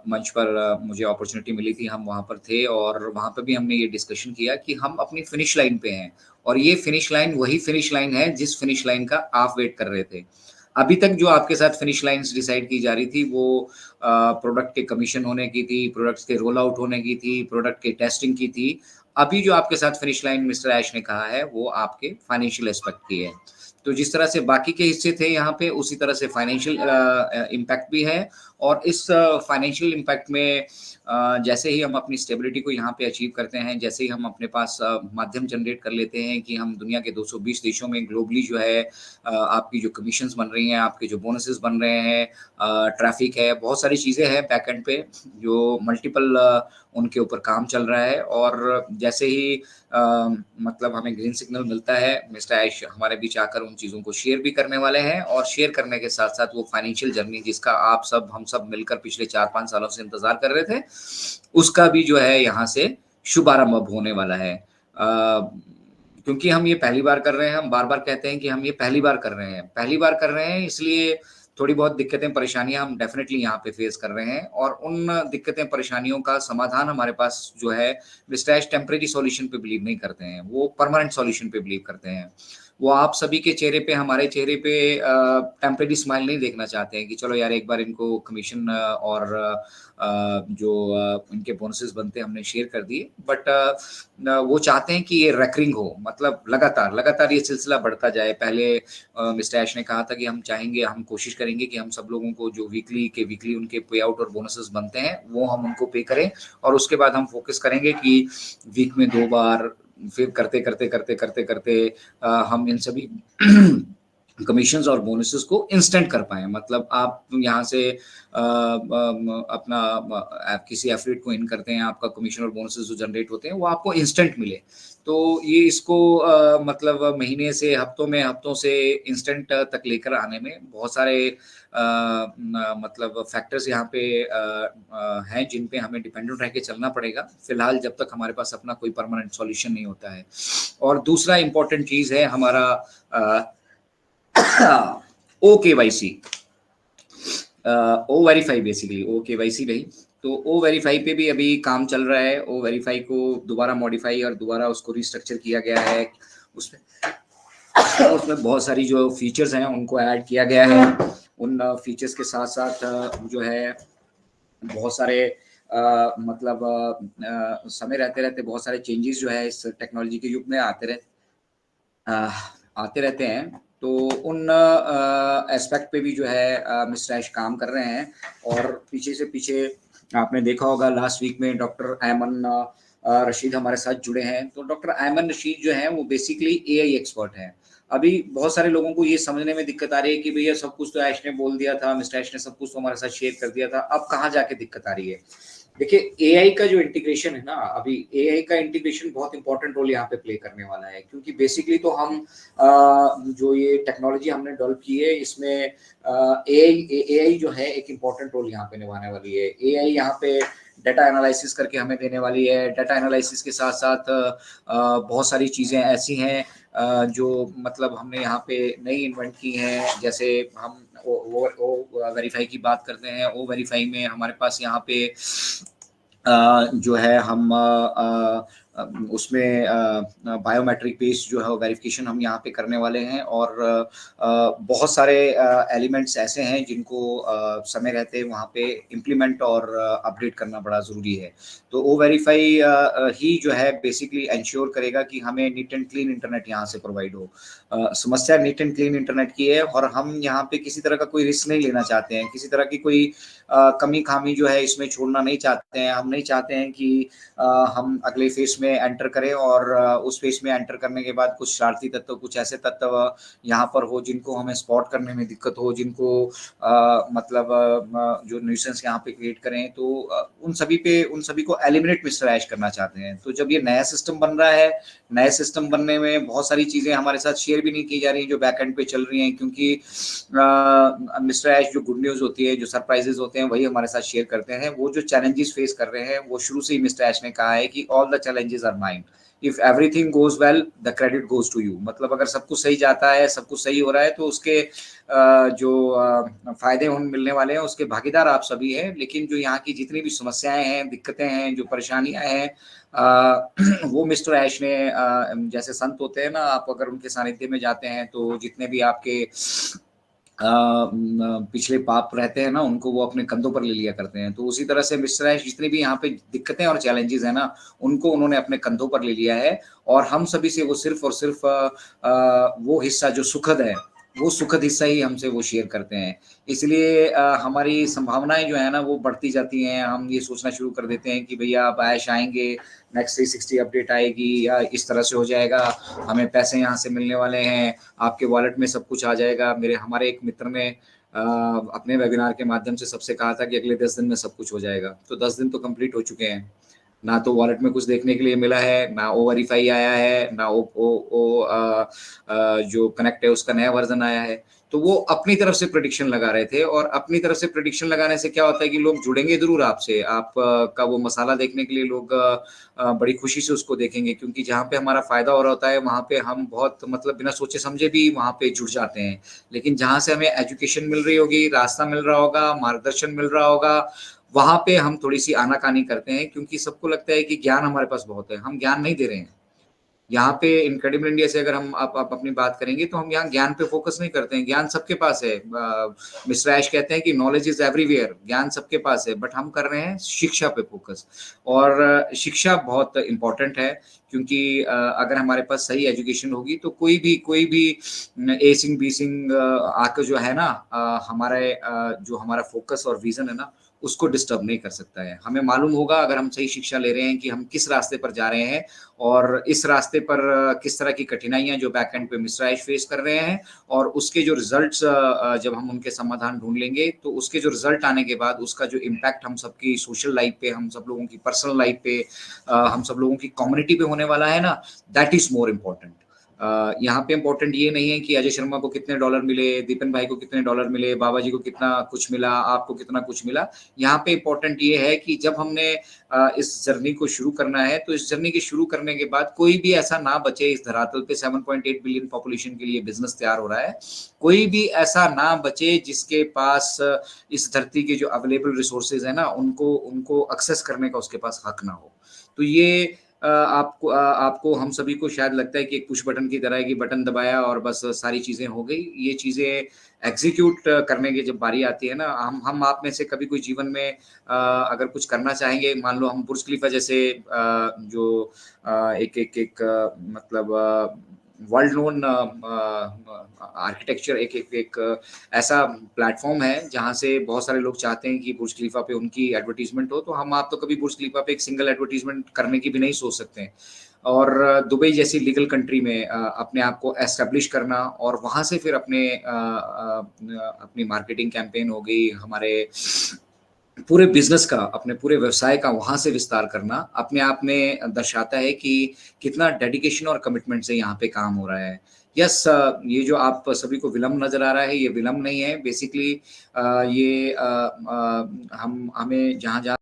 मंच पर मुझे अपॉर्चुनिटी मिली थी, हम वहाँ पर थे और वहाँ पे भी हमने ये डिस्कशन किया कि हम अपनी फिनिश लाइन पे हैं और ये फिनिश लाइन वही फिनिश लाइन है जिस फिनिश लाइन का आप वेट कर रहे थे। अभी तक जो आपके साथ फिनिश लाइन्स डिसाइड की जा रही थी वो प्रोडक्ट के कमीशन होने की थी, प्रोडक्ट्स के रोल आउट होने की थी, प्रोडक्ट की टेस्टिंग की थी। अभी जो आपके साथ फिनिश लाइन मिस्टर ऐश ने कहा है वो आपके फाइनेंशियल एस्पेक्ट की है। तो जिस तरह से बाकी के हिस्से थे यहाँ पे उसी तरह से फाइनेंशियल इम्पैक्ट भी है और इस फाइनेंशियल इम्पैक्ट में जैसे ही हम अपनी स्टेबिलिटी को यहाँ पे अचीव करते हैं, जैसे ही हम अपने पास माध्यम जनरेट कर लेते हैं कि हम दुनिया के 220 देशों में ग्लोबली जो है आपकी जो कमीशंस बन रही हैं, आपके जो बोनसेस बन रहे हैं, ट्रैफिक है, बहुत सारी चीज़ें हैं बैक एंड पे जो मल्टीपल उनके ऊपर काम चल रहा है और जैसे ही मतलब हमें ग्रीन सिग्नल मिलता है, मिस्टर ऐश हमारे बीच आकर उन चीज़ों को शेयर भी करने वाले हैं और शेयर करने के साथ-साथ वो फाइनेंशियल जर्नी जिसका हम सब मिलकर पिछले 4-5 सालों से इंतज़ार कर रहे थे, उसका भी जो है यहाँ से शुभारंभ अब होने वाला है। क्योंकि हम ये पहली बार कर रहे हैं, हम बार-बार कहते हैं कि हम ये पहली बार कर रहे हैं। पहली बार कर रहे हैं इसलिए थोड़ी बहुत दिक्कतें, परेशानियाँ हम डेफ़िनेटली यहाँ पे फ़ेस कर रहे हैं और उन दिक्कतें, परेशानियों का समाधान हमारे पास जो है मिस्टर ऐश टेम्परेरी सॉल्यूशन पे बिलीव नहीं करते हैं, वो परमानेंट सॉल्यूशन पे बिलीव करते हैं। वो आप सभी के चेहरे पे, हमारे चेहरे पे टेम्परेरी स्माइल नहीं देखना चाहते हैं कि चलो यार एक बार इनको कमीशन और जो इनके बोनसेस बनते हैं हमने शेयर कर दिए। बट वो चाहते हैं कि ये रेकरिंग हो, मतलब लगातार ये सिलसिला बढ़ता जाए। पहले मिस्टर ऐश ने कहा था कि हम चाहेंगे, हम कोशिश करेंगे कि हम सब लोगों को जो वीकली उनके पे आउट और बोनसेस बनते हैं, वो हम उनको पे करें और उसके बाद हम फ़ोकस करेंगे कि वीक में 2 बार फिर करते हम इन सभी कमीशंस और बोनसेस को इंस्टेंट कर पाएँ। मतलब आप यहाँ से अपना आप किसी एफिलिएट को इन करते हैं, आपका कमीशन और बोनसेस जो जनरेट होते हैं, वो आपको इंस्टेंट मिले। तो ये इसको मतलब महीने से, हफ्तों से इंस्टेंट तक लेकर आने में बहुत सारे मतलब फैक्टर्स यहाँ पे हैं जिन पे हमें डिपेंडेंट रह के चलना पड़ेगा। फिलहाल जब तक हमारे पास अपना कोई परमानेंट सॉल्यूशन नहीं होता है। और दूसरा इम्पोर्टेंट चीज़ है हमारा ओकेवाईसी, ओ वेरीफाई, बेसिकली ओ केवाईसी नहीं। तो ओ वेरीफाई पे भी अभी काम चल रहा है। ओ वेरीफाई को दोबारा मॉडिफाई और दोबारा उसको रिस्ट्रक्चर किया गया है। उसमें उसमें बहुत सारी जो फीचर्स हैं उनको ऐड किया गया है। उन फीचर्स के साथ साथ जो है बहुत सारे मतलब समय रहते बहुत सारे चेंजेस जो है इस टेक्नोलॉजी के युग में आते रहते हैं। तो उन एस्पेक्ट पे भी जो है मिस्टर ऐश काम कर रहे हैं और पीछे आपने देखा होगा लास्ट वीक में डॉक्टर ऐमन रशीद हमारे साथ जुड़े हैं। तो डॉक्टर ऐमन रशीद जो हैं वो बेसिकली एआई एक्सपर्ट हैं। अभी बहुत सारे लोगों को ये समझने में दिक्कत आ रही है कि भैया सब कुछ तो ऐश ने बोल दिया था, मिस्टर ऐश ने सब कुछ तो हमारे साथ शेयर कर दिया था, अब कहाँ जाके दिक्कत आ रही है? देखिए, एआई का जो इंटीग्रेशन है ना, अभी एआई का इंटीग्रेशन बहुत इंपॉर्टेंट रोल यहाँ पे प्ले करने वाला है क्योंकि बेसिकली तो हम जो ये टेक्नोलॉजी हमने डेवलप की है इसमें एआई जो है एक इंपॉर्टेंट रोल यहाँ पे निभाने वाली है। एआई यहाँ पे डाटा एनालिसिस करके हमें देने वाली है। डाटा एनालिसिस के साथ साथ बहुत सारी चीज़ें ऐसी हैं जो मतलब हमने यहाँ पे नई इन्वेंट की हैं। जैसे हम ओ वेरीफाई की बात करते हैं। ओ वेरीफाई में हमारे पास यहाँ पे जो है हम उसमें बायोमेट्रिक बेस्ड जो है वेरिफिकेशन हम यहाँ पे करने वाले हैं और बहुत सारे एलिमेंट्स ऐसे हैं जिनको समय रहते वहाँ पे इम्प्लीमेंट और अपडेट करना बड़ा ज़रूरी है। तो ओ वेरीफाई ही जो है बेसिकली इंश्योर करेगा कि हमें नीट एंड क्लीन इंटरनेट यहाँ से प्रोवाइड हो। समस्या नीट एंड क्लीन इंटरनेट की है और हम यहाँ पे किसी तरह का कोई रिस्क नहीं लेना चाहते हैं, किसी तरह की कोई कमी खामी जो है इसमें छोड़ना नहीं चाहते हैं। हम नहीं चाहते हैं कि हम अगले फेज में एंटर करें और उस फेज में एंटर करने के बाद कुछ शरारती तत्व, कुछ ऐसे तत्व यहाँ पर हो जिनको हमें स्पॉट करने में दिक्कत हो, जिनको मतलब जो न्यूसेंस यहाँ पे क्रिएट करें। तो उन सभी को एलिमिनेट मिस्टर ऐश करना चाहते हैं। तो जब ये नया सिस्टम बन रहा है, नए सिस्टम बनने में बहुत सारी चीज़ें हमारे साथ शेयर भी नहीं की जा रही जो बैक एंड पे चल रही हैं क्योंकि मिस्टर ऐश जो गुड न्यूज़ होती है, जो सरप्राइजेस होते हैं वही हमारे साथ शेयर करते हैं। वो जो चैलेंजेस फेस कर रहे हैं वो शुरू से ही मिस्टर ऐश ने कहा है कि all the challenges challenges are mine. If everything goes well, the credit goes to you. मतलब अगर सब कुछ सही जाता है, सब कुछ सही हो रहा है, तो उसके जो फायदे उन मिलने वाले हैं, उसके भागीदार आप सभी हैं। लेकिन जो यहाँ की जितनी भी समस्याएं हैं, दिक्कतें हैं, जो परेशानियां हैं, वो मिस्टर ऐश ने जैसे संत होते हैं ना, आप अगर उनके सानिध्य में जाते हैं तो जितने भी आपके पिछले पाप रहते हैं ना, उनको वो अपने कंधों पर ले लिया करते हैं। तो उसी तरह से मिस्टर ऐश जितनी भी यहाँ पे दिक्कतें और चैलेंजेस हैं ना, उनको उन्होंने अपने कंधों पर ले लिया है और हम सभी से वो सिर्फ और सिर्फ वो हिस्सा जो सुखद है, वो सुखद हिस्सा ही हमसे वो शेयर करते हैं। इसलिए हमारी संभावनाएं जो है ना वो बढ़ती जाती हैं। हम ये सोचना शुरू कर देते हैं कि भैया अब ऐश आएंगे, नेक्स्ट 360 अपडेट आएगी या इस तरह से हो जाएगा, हमें पैसे यहाँ से मिलने वाले हैं, आपके वॉलेट में सब कुछ आ जाएगा। हमारे एक मित्र ने अपने वेबिनार के माध्यम से सबसे कहा था कि अगले 10 दिन में सब कुछ हो जाएगा। तो 10 दिन तो कंप्लीट हो चुके हैं, ना तो वॉलेट में कुछ देखने के लिए मिला है, ना ओ वेरीफाई आया है, ना जो कनेक्ट है उसका नया वर्जन आया है। तो वो अपनी तरफ से प्रेडिक्शन लगा रहे थे, और अपनी तरफ से प्रेडिक्शन लगाने से क्या होता है कि लोग जुड़ेंगे जरूर आपसे, आप का वो मसाला देखने के लिए लोग बड़ी खुशी से उसको देखेंगे, क्योंकि जहाँ पे हमारा फायदा हो रहा होता है वहाँ पे हम बहुत मतलब बिना सोचे समझे भी वहाँ पे जुड़ जाते हैं। लेकिन जहाँ से हमें एजुकेशन मिल रही होगी, रास्ता मिल रहा होगा, मार्गदर्शन मिल रहा होगा, वहां पे हम थोड़ी सी आनाकानी करते हैं, क्योंकि सबको लगता है कि ज्ञान हमारे पास बहुत है। हम ज्ञान नहीं दे रहे हैं यहाँ पे। इनक्रेडिबल इंडिया से अगर हम आप अपनी बात करेंगे तो हम यहाँ ज्ञान पे फोकस नहीं करते हैं। ज्ञान सबके पास है। मिस्टर ऐश कहते हैं कि नॉलेज इज एवरीवेयर, ज्ञान सबके पास है, बट हम कर रहे हैं शिक्षा पे फोकस। और शिक्षा बहुत इंपॉर्टेंट है, क्योंकि अगर हमारे पास सही एजुकेशन होगी तो कोई भी ए सिंह बी सिंह आके जो है ना हमारे जो हमारा फोकस और विजन है ना उसको डिस्टर्ब नहीं कर सकता है। हमें मालूम होगा अगर हम सही शिक्षा ले रहे हैं कि हम किस रास्ते पर जा रहे हैं, और इस रास्ते पर किस तरह की कठिनाइयां जो बैक एंड पे मिस्टर ऐश फेस कर रहे हैं, और उसके जो रिजल्ट्स जब हम उनके समाधान ढूंढ लेंगे तो उसके जो रिजल्ट आने के बाद उसका जो इम्पैक्ट हम सबकी सोशल लाइफ पे, हम सब लोगों की पर्सनल लाइफ पे, हम सब लोगों की कम्युनिटी पे होने वाला है ना, दैट इज मोर इम्पोर्टेंट। यहाँ पे इम्पोर्टेंट ये नहीं है कि अजय शर्मा को कितने डॉलर मिले, दीपन भाई को कितने डॉलर मिले, बाबा जी को कितना कुछ मिला, आपको कितना कुछ मिला। यहाँ पे इम्पोर्टेंट ये है कि जब हमने इस जर्नी को शुरू करना है, तो इस जर्नी के शुरू करने के बाद कोई भी ऐसा ना बचे इस धरातल पे। 7.8 बिलियन पॉपुलेशन के लिए बिजनेस तैयार हो रहा है, कोई भी ऐसा ना बचे जिसके पास इस धरती के जो अवेलेबल रिसोर्सेज है ना उनको उनको एक्सेस करने का उसके पास हक ना हो। तो ये आपको हम सभी को शायद लगता है कि एक पुश बटन की तरह है कि बटन दबाया और बस सारी चीजें हो गई। ये चीजें एग्जीक्यूट करने की जब बारी आती है ना, हम आप में से कभी कोई जीवन में अगर कुछ करना चाहेंगे, मान लो हम बुर्ज खलीफा जैसे जो एक एक एक मतलब वर्ल्ड नोन आर्किटेक्चर एक ऐसा प्लेटफॉर्म है जहां से बहुत सारे लोग चाहते हैं कि बुर्ज खलीफा पे उनकी एडवर्टीजमेंट हो, तो हम आप तो कभी बुर्ज खलीफा पे एक सिंगल एडवर्टीजमेंट करने की भी नहीं सोच सकते हैं। और दुबई जैसी लीगल कंट्री में अपने आप को एस्टेब्लिश करना, और वहां से फिर अपनी मार्केटिंग कैंपेन हो गई, हमारे पूरे बिजनेस का, अपने पूरे व्यवसाय का वहां से विस्तार करना, अपने आप में दर्शाता है कि कितना डेडिकेशन और कमिटमेंट से यहाँ पे काम हो रहा है। यस, ये जो आप सभी को विलम्ब नजर आ रहा है, ये विलम्ब नहीं है। बेसिकली ये हमें जहाँ जहाँ